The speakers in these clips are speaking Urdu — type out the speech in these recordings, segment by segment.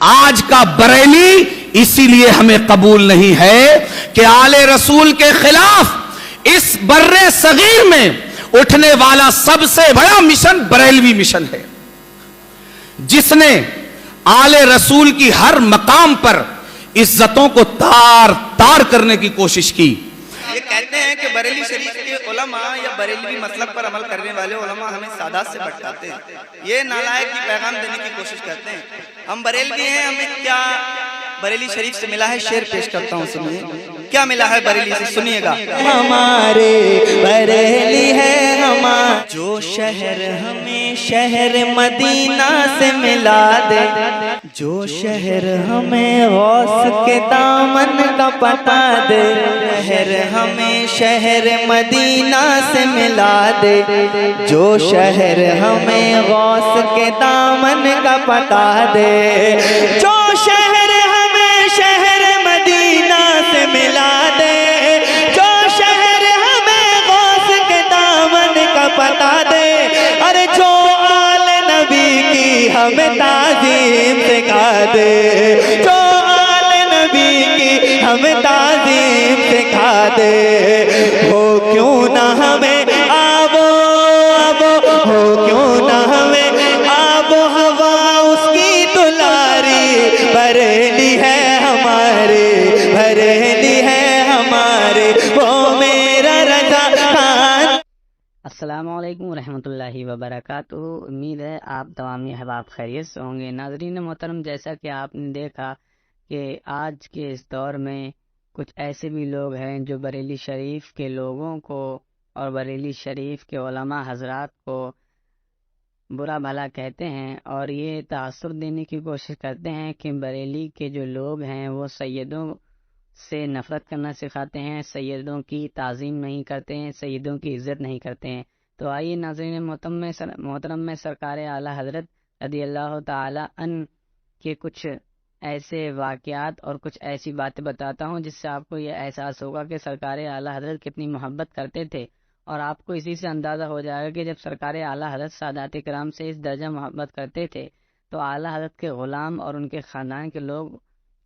آج کا بریلی اسی لیے ہمیں قبول نہیں ہے کہ آل رسول کے خلاف اس بر صغیر میں اٹھنے والا سب سے بڑا مشن بریلوی مشن ہے، جس نے آل رسول کی ہر مقام پر عزتوں کو تار تار کرنے کی کوشش کی۔ یہ کہتے ہیں کہ بریلی شریف کے علماء یا بریلوی مسلک پر عمل کرنے والے علماء ہمیں سادات سے بھٹکاتے ہیں، یہ نالائق کی پیغام دینے کی کوشش کرتے ہیں۔ ہم بریلوی ہیں، ہمیں کیا بریلی شریف سے ملا ہے؟ شعر پیش کرتا ہوں، سنیے کیا ملا ہے بریلی سے، سنیے گا۔ ہمارے بریلی ہے ہمارا جو شہر ہمیں شہر مدینہ سے ملا دے، جو شہر ہمیں غوث کے دامن کا پتا دے، شہر ہمیں شہر مدینہ سے ملا دے، جو شہر ہمیں غوث کے دامن کا پتا دے، جو شہر ہمیں شہر مدینہ سے ملا دے، جو شہر ہمیں غوث کے دامن کا پتا دے، ارے جو آل نبی کی ہمیں تعظیم سکھا دے، جو آل نبی کی ہمیں تعظیم سکھا دے، ہو کیوں نہ ہمیں آب ہو کیوں نہ ہمیں آب و ہوا اس کی دلاری، بریلی ہے ہمارے بریلی ہے ہمارے وہ میرا رضا خان۔ السلام علیکم ورحمۃ اللہ وبرکاتہ۔ امید ہے آپ تمام احباب خیریت سے ہوں گے۔ ناظرین محترم، جیسا کہ آپ نے دیکھا کہ آج کے اس دور میں کچھ ایسے بھی لوگ ہیں جو بریلی شریف کے لوگوں کو اور بریلی شریف کے علماء حضرات کو برا بھلا کہتے ہیں، اور یہ تاثر دینے کی کوشش کرتے ہیں کہ بریلی کے جو لوگ ہیں وہ سیدوں سے نفرت کرنا سکھاتے ہیں، سیدوں کی تعظیم نہیں کرتے ہیں، سیدوں کی عزت نہیں کرتے ہیں۔ تو آئیے ناظرین محترم میں سرکار اعلیٰ حضرت رضی اللہ تعالی عنہ کے کچھ ایسے واقعات اور کچھ ایسی باتیں بتاتا ہوں جس سے آپ کو یہ احساس ہوگا کہ سرکار اعلیٰ حضرت کتنی محبت کرتے تھے، اور آپ کو اسی سے اندازہ ہو جائے گا کہ جب سرکار اعلیٰ حضرت سادات کرام سے اس درجہ محبت کرتے تھے تو اعلیٰ حضرت کے غلام اور ان کے خاندان کے لوگ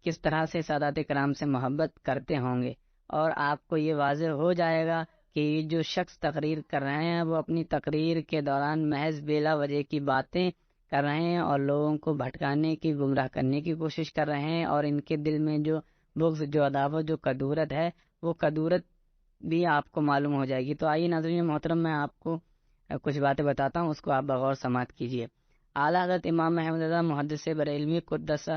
کس طرح سے سادات کرام سے محبت کرتے ہوں گے، اور آپ کو یہ واضح ہو جائے گا کہ یہ جو شخص تقریر کر رہے ہیں وہ اپنی تقریر کے دوران محض بلا وجہ کی باتیں کر رہے ہیں اور لوگوں کو بھٹکانے کی، گمراہ کرنے کی کوشش کر رہے ہیں، اور ان کے دل میں جو بغض، جو عداوت، جو کدورت ہے، وہ کدورت بھی آپ کو معلوم ہو جائے گی۔ تو آئیے ناظرین محترم، میں آپ کو کچھ باتیں بتاتا ہوں، اس کو آپ بغور سماعت کیجیے۔ اعلیٰ حضرت امام احمد رضا محدث بریلوی قدس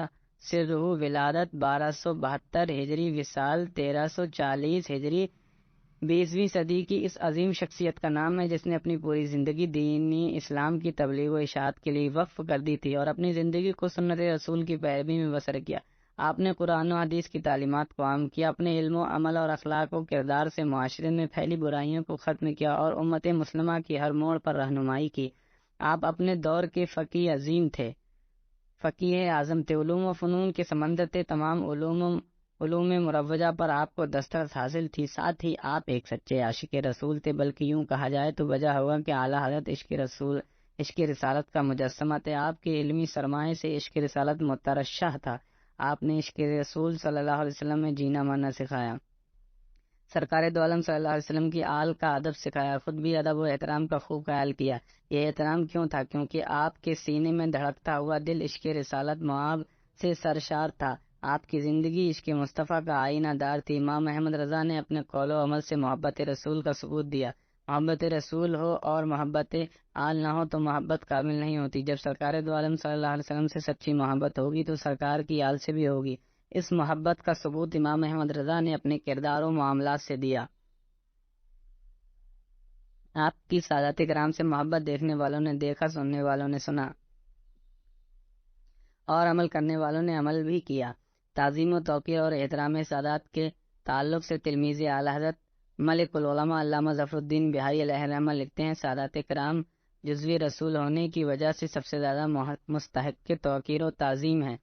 سرہ ولادت 1272 ہجری، وصال 1340 ہجری، 20ویں صدی کی اس عظیم شخصیت کا نام ہے جس نے اپنی پوری زندگی دینی اسلام کی تبلیغ و اشاعت کے لیے وقف کر دی تھی اور اپنی زندگی کو سنت رسول کی پیروی میں بسر کیا۔ آپ نے قرآن و حدیث کی تعلیمات کو عام کیا، اپنے علم و عمل اور اخلاق و کردار سے معاشرے میں پھیلی برائیوں کو ختم کیا اور امت مسلمہ کی ہر موڑ پر رہنمائی کی۔ آپ اپنے دور کے فقیہ عظیم تھے، فقیہ اعظم تھے، علوم و فنون کے سمندر تھے، تمام علوم مروجہ پر آپ کو دسترس حاصل تھی، ساتھ ہی آپ ایک سچے عاشق رسول تھے، بلکہ یوں کہا جائے تو وجہ ہوگا کہ اعلیٰ حضرت عشق رسالت کا مجسمہ تھے۔ آپ کے علمی سرمایہ سے عشق رسالت مترشح تھا، آپ نے عشق رسول صلی اللہ علیہ وسلم میں جینا مرنا سکھایا، سرکار دو عالم صلی اللہ علیہ وسلم کی آل کا ادب سکھایا، خود بھی ادب و احترام کا خوب خیال کیا۔ یہ احترام کیوں تھا؟ کیونکہ آپ کے سینے میں دھڑکتا ہوا دل عشق رسالت معاب سے سرشار تھا، آپ کی زندگی عشق مصطفیٰ کا آئینہ دار تھی۔ امام احمد رضا نے اپنے قول و عمل سے محبت رسول کا ثبوت دیا۔ محبت رسول ہو اور محبت آل نہ ہو تو محبت کامل نہیں ہوتی۔ جب سرکار دو عالم صلی اللہ علیہ وسلم سے سچی محبت ہوگی تو سرکار کی آل سے بھی ہوگی۔ اس محبت کا ثبوت امام احمد رضا نے اپنے کردار و معاملات سے دیا۔ آپ کی سادات کرام سے محبت دیکھنے والوں نے دیکھا، سننے والوں نے سنا اور عمل کرنے والوں نے عمل بھی کیا۔ تعظیم و توقیر اور احترام سادات کے تعلق سے تلمیذ اعلیٰ حضرت ملک العلماء علامہ ظفر الدین بہاری علیہ الرحمہ لکھتے ہیں، سادات کرام جزوی رسول ہونے کی وجہ سے سب سے زیادہ مستحق کے توقیر و تعظیم ہے،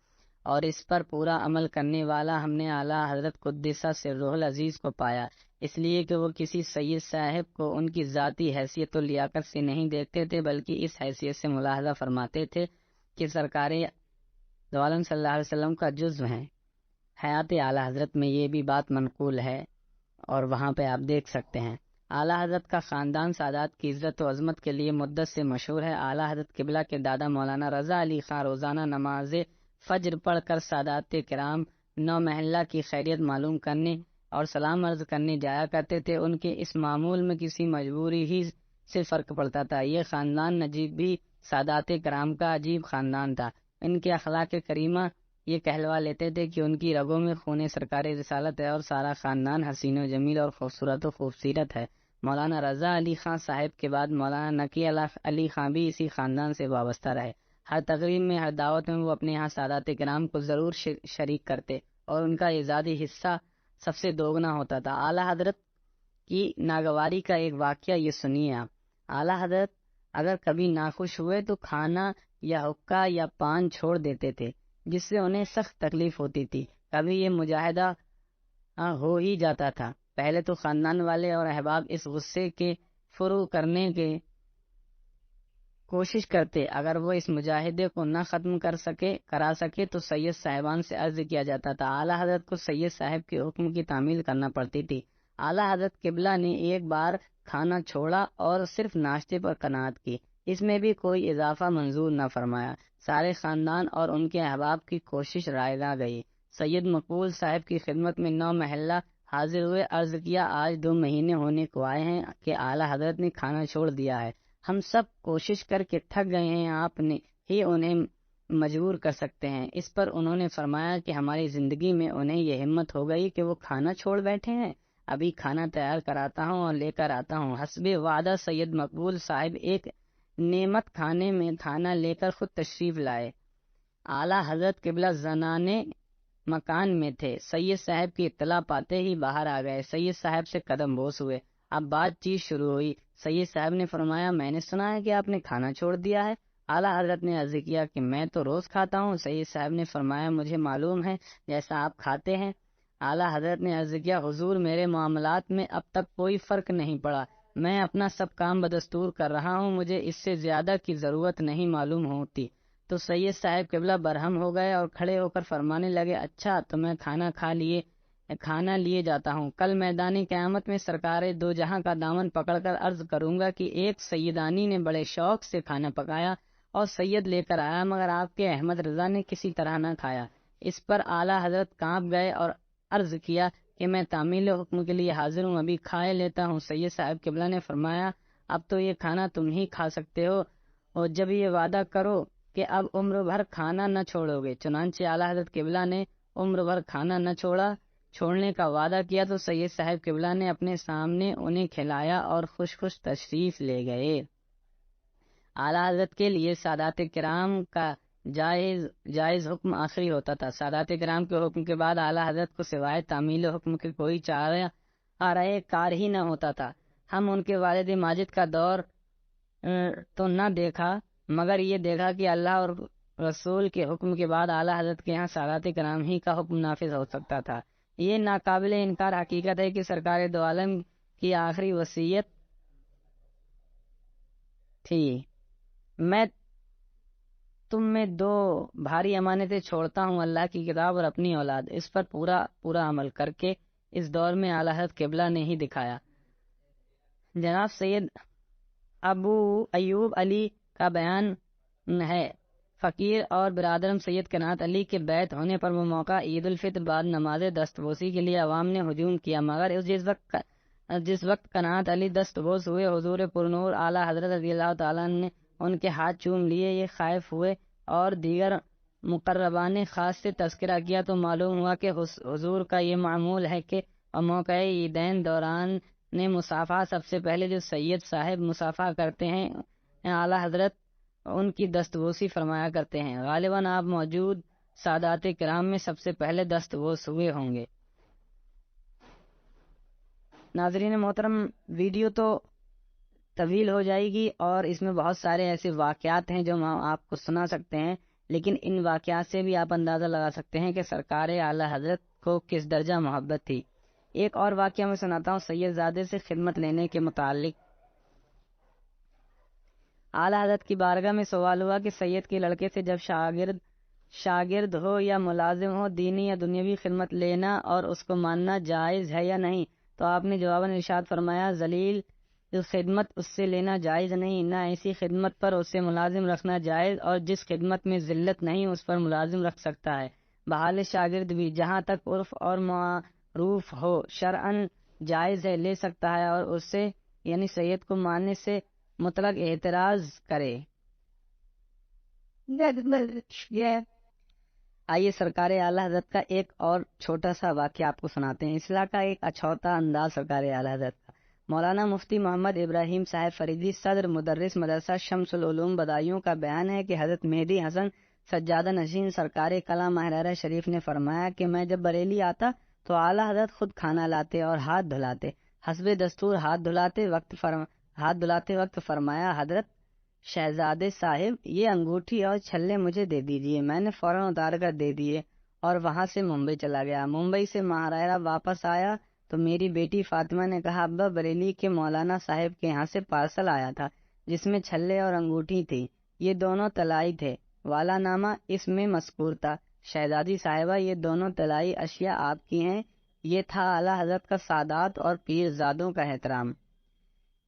اور اس پر پورا عمل کرنے والا ہم نے اعلیٰ حضرت قدسہ سرہ العزیز کو پایا، اس لیے کہ وہ کسی سید صاحب کو ان کی ذاتی حیثیت و لیاقت سے نہیں دیکھتے تھے، بلکہ اس حیثیت سے ملاحظہ فرماتے تھے کہ سرکار دو عالم صلی اللہ علیہ وسلم کا جزو ہیں۔ حیات اعلیٰ حضرت میں یہ بھی بات منقول ہے اور وہاں پہ آپ دیکھ سکتے ہیں۔ اعلیٰ حضرت کا خاندان سادات کی عزت و عظمت کے لیے مدت سے مشہور ہے۔ اعلیٰ حضرت قبلہ کے دادا مولانا رضا علی خان روزانہ نماز فجر پڑھ کر سادات کرام نو محلہ کی خیریت معلوم کرنے اور سلام عرض کرنے جایا کرتے تھے۔ ان کے اس معمول میں کسی مجبوری ہی سے فرق پڑتا تھا۔ یہ خاندان نجیب بھی سادات کرام کا عجیب خاندان تھا۔ ان کے اخلاق کریمہ یہ کہلوا لیتے تھے کہ ان کی رگوں میں خون سرکار رسالت ہے اور سارا خاندان حسین و جمیل اور خوبصورت و خوبصیرت ہے۔ مولانا رضا علی خان صاحب کے بعد مولانا نقی علی خان بھی اسی خاندان سے وابستہ رہے۔ ہر تقریب میں، ہر دعوت میں وہ اپنے یہاں سادات کرام کو ضرور شریک کرتے اور ان کا اعزازی حصہ سب سے دوگنا ہوتا تھا۔ اعلیٰ حضرت کی ناگواری کا ایک واقعہ یہ سنیے آپ۔ اعلیٰ حضرت اگر کبھی ناخوش ہوئے تو کھانا یا حقہ یا پان چھوڑ دیتے تھے، جس سے انہیں سخت تکلیف ہوتی تھی۔ کبھی یہ مجاہدہ ہو ہی جاتا تھا۔ پہلے تو خاندان والے اور احباب اس غصے کے فرو کرنے کے کوشش کرتے، اگر وہ اس مجاہدے کو نہ ختم کرا سکے تو سید صاحبان سے عرض کیا جاتا تھا۔ اعلیٰ حضرت کو سید صاحب کے حکم کی تعمیل کرنا پڑتی تھی۔ اعلیٰ حضرت قبلہ نے ایک بار کھانا چھوڑا اور صرف ناشتے پر قناعت کی، اس میں بھی کوئی اضافہ منظور نہ فرمایا۔ سارے خاندان اور ان کے احباب کی کوشش رائگاں گئی۔ سید مقبول صاحب کی خدمت میں نو محلہ حاضر ہوئے، عرض کیا آج 2 مہینے ہونے کو آئے ہیں کہ اعلیٰ حضرت نے کھانا چھوڑ دیا ہے۔ ہم سب کوشش کر کے تھک گئے ہیں، آپ نے ہی انہیں مجبور کر سکتے ہیں۔ اس پر انہوں نے فرمایا کہ ہماری زندگی میں انہیں یہ ہمت ہو گئی کہ وہ کھانا چھوڑ بیٹھے ہیں، ابھی کھانا تیار کراتا ہوں اور لے کر آتا ہوں۔ حسب وعدہ سید مقبول صاحب ایک نعمت کھانے میں کھانا لے کر خود تشریف لائے۔ اعلیٰ حضرت قبلہ زنانے مکان میں تھے۔ سید صاحب کی اطلاع پاتے ہی باہر آ گئے، سید صاحب سے قدم بوس ہوئے۔ اب بات چیت شروع ہوئی۔ سید صاحب نے فرمایا میں نے سنا ہے کہ آپ نے کھانا چھوڑ دیا ہے۔ اعلیٰ حضرت نے عرض کیا کہ میں تو روز کھاتا ہوں۔ سید صاحب نے فرمایا مجھے معلوم ہے جیسا آپ کھاتے ہیں۔ اعلیٰ حضرت نے عرض کیا حضور میرے معاملات میں اب تک کوئی فرق نہیں پڑا، میں اپنا سب کام بدستور کر رہا ہوں، مجھے اس سے زیادہ کی ضرورت نہیں معلوم ہوتی۔ تو سید صاحب قبلہ برہم ہو گئے اور کھڑے ہو کر فرمانے لگے اچھا تو میں کھانا لیے جاتا ہوں، کل میدان قیامت میں سرکار دو جہاں کا دامن پکڑ کر عرض کروں گا کہ ایک سیدانی نے بڑے شوق سے کھانا پکایا اور سید لے کر آیا مگر آپ کے احمد رضا نے کسی طرح نہ کھایا۔ اس پر اعلیٰ حضرت کانپ گئے اور عرض کیا کہ میں تعمیل حکم کے لیے حاضر ہوں، ابھی کھائے لیتا ہوں۔ سید صاحب قبلہ نے فرمایا اب تو یہ کھانا تم ہی کھا سکتے ہو اور جب یہ وعدہ کرو کہ اب عمر بھر کھانا نہ چھوڑو گے۔ چنانچہ اعلیٰ حضرت قبلہ نے عمر بھر کھانا نہ چھوڑنے کا وعدہ کیا تو سید صاحب قبلہ نے اپنے سامنے انہیں کھلایا اور خوش تشریف لے گئے۔ اعلیٰ حضرت کے لیے سادات کرام کا جائز حکم آخری ہوتا تھا۔ سادات کرام کے حکم کے بعد اعلیٰ حضرت کو سوائے تعمیل حکم کے کوئی چارہ کار ہی نہ ہوتا تھا۔ ہم ان کے والد ماجد کا دور تو نہ دیکھا مگر یہ دیکھا کہ اللہ اور رسول کے حکم کے بعد اعلیٰ حضرت کے یہاں سادات کرام ہی کا حکم نافذ ہو سکتا تھا۔ یہ ناقابل انکار حقیقت ہے کہ سرکار دو عالم کی آخری وصیت تھی میں تم میں 2 بھاری امانتیں چھوڑتا ہوں، اللہ کی کتاب اور اپنی اولاد، اس پر پورا عمل کر کے اس دور میں اعلیٰ حضرت قبلہ نے ہی دکھایا۔ جناب سید ابو ایوب علی کا بیان ہے فقیر اور برادرم سید قنات علی کے بیعت ہونے پر وہ موقع عید الفطر بعد نماز دستبوسی کے لیے عوام نے ہجوم کیا مگر جس وقت قنات علی دستبوس ہوئے حضور پرنور اعلیٰ حضرت رضی اللہ تعالیٰ نے ان کے ہاتھ چوم لیے، یہ خائف ہوئے اور دیگر مقربان خاص سے تذکرہ کیا تو معلوم ہوا کہ حضور کا یہ معمول ہے کہ موقع عیدین دوران نے مصافحہ سب سے پہلے جو سید صاحب مصافحہ کرتے ہیں اعلیٰ حضرت ان کی دستبوسی فرمایا کرتے ہیں۔ غالباً آپ موجود سادات کرام میں سب سے پہلے دستبوس ہوئے ہوں گے۔ ناظرین محترم، ویڈیو تو طویل ہو جائے گی اور اس میں بہت سارے ایسے واقعات ہیں جو ہم آپ کو سنا سکتے ہیں، لیکن ان واقعات سے بھی آپ اندازہ لگا سکتے ہیں کہ سرکار اعلیٰ حضرت کو کس درجہ محبت تھی۔ ایک اور واقعہ میں سناتا ہوں سید زادے سے خدمت لینے کے متعلق۔ اعلیٰ حضرت کی بارگاہ میں سوال ہوا کہ سید کے لڑکے سے جب شاگرد شاگرد ہو یا ملازم ہو، دینی یا دنیاوی خدمت لینا اور اس کو ماننا جائز ہے یا نہیں؟ تو آپ نے جواباً ارشاد فرمایا ذلیل خدمت اس سے لینا جائز نہیں، نہ ایسی خدمت پر اسے ملازم رکھنا جائز، اور جس خدمت میں ذلت نہیں اس پر ملازم رکھ سکتا ہے۔ بحال شاگرد بھی جہاں تک عرف اور معروف ہو شرعاً جائز ہے، لے سکتا ہے، اور اس سے یعنی سید کو ماننے سے مطلق اعتراض کرے۔ آئیے سرکار اعلیٰ حضرت کا ایک اور چھوٹا سا واقعہ آپ کو سناتے ہیں، اصلاح کا ایک اچھوتا انداز سرکار اعلیٰ حضرت کا۔ مولانا مفتی محمد ابراہیم صاحب فریدی صدر مدرس مدرسہ شمس العلوم بدایوں کا بیان ہے کہ حضرت مہدی حسن سجادہ نشین سرکار کلام محررہ شریف نے فرمایا کہ میں جب بریلی آتا تو اعلیٰ حضرت خود کھانا لاتے اور ہاتھ دھلاتے، حسب دستور ہاتھ دھلاتے وقت فرمایا حضرت شہزادے صاحب یہ انگوٹھی اور چھلے مجھے دے دیجئے۔ میں نے فوراً اتار کر دے دیے اور وہاں سے ممبئی چلا گیا۔ ممبئی سے ماہرہ واپس آیا تو میری بیٹی فاطمہ نے کہا ابا بریلی کے مولانا صاحب کے یہاں سے پارسل آیا تھا جس میں چھلے اور انگوٹھی تھی، یہ دونوں طلائی تھے، والا نامہ اس میں مذکور تھا۔ شہزادی صاحبہ یہ دونوں طلائی اشیاء آپ کی ہیں۔ یہ تھا اعلیٰ حضرت کا سادات اور پیر زادوں کا احترام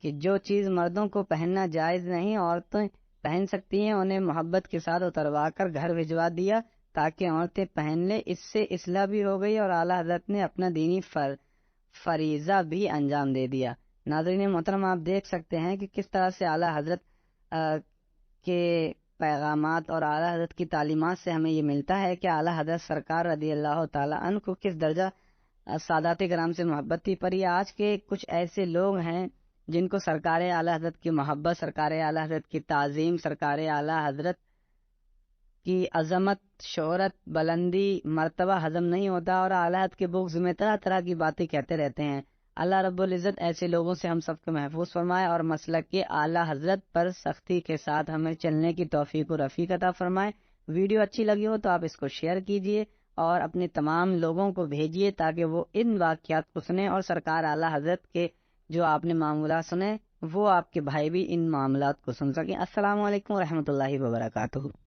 کہ جو چیز مردوں کو پہننا جائز نہیں عورتیں پہن سکتی ہیں، انہیں محبت کے ساتھ اتروا کر گھر بھجوا دیا تاکہ عورتیں پہن لیں۔ اس سے اصلاح بھی ہو گئی اور اعلیٰ حضرت نے اپنا دینی فریضہ بھی انجام دے دیا۔ ناظرین محترم، آپ دیکھ سکتے ہیں کہ کس طرح سے اعلیٰ حضرت کے پیغامات اور اعلیٰ حضرت کی تعلیمات سے ہمیں یہ ملتا ہے کہ اعلیٰ حضرت سرکار رضی اللہ تعالیٰ عنہ کو کس درجہ سادات کرام سے محبت تھی۔ پر یہ آج کے کچھ ایسے لوگ ہیں جن کو سرکار اعلیٰ حضرت کی محبت، سرکار اعلیٰ حضرت کی تعظیم، سرکار اعلیٰ حضرت کی عظمت، شہرت، بلندی، مرتبہ ہضم نہیں ہوتا اور اعلیٰ حضرت کے بغض میں طرح طرح کی باتیں کہتے رہتے ہیں۔ اللہ رب العزت ایسے لوگوں سے ہم سب کو محفوظ فرمائے اور مسلک کے اعلیٰ حضرت پر سختی کے ساتھ ہمیں چلنے کی توفیق و رفیق عطا فرمائے۔ ویڈیو اچھی لگی ہو تو آپ اس کو شیئر کیجئے اور اپنے تمام لوگوں کو بھیجیے تاکہ وہ ان واقعات کو سنیں اور سرکار اعلیٰ حضرت کے جو آپ نے معاملات سنے وہ آپ کے بھائی بھی ان معاملات کو سن سکیں۔ السلام علیکم ورحمۃ اللہ وبرکاتہ۔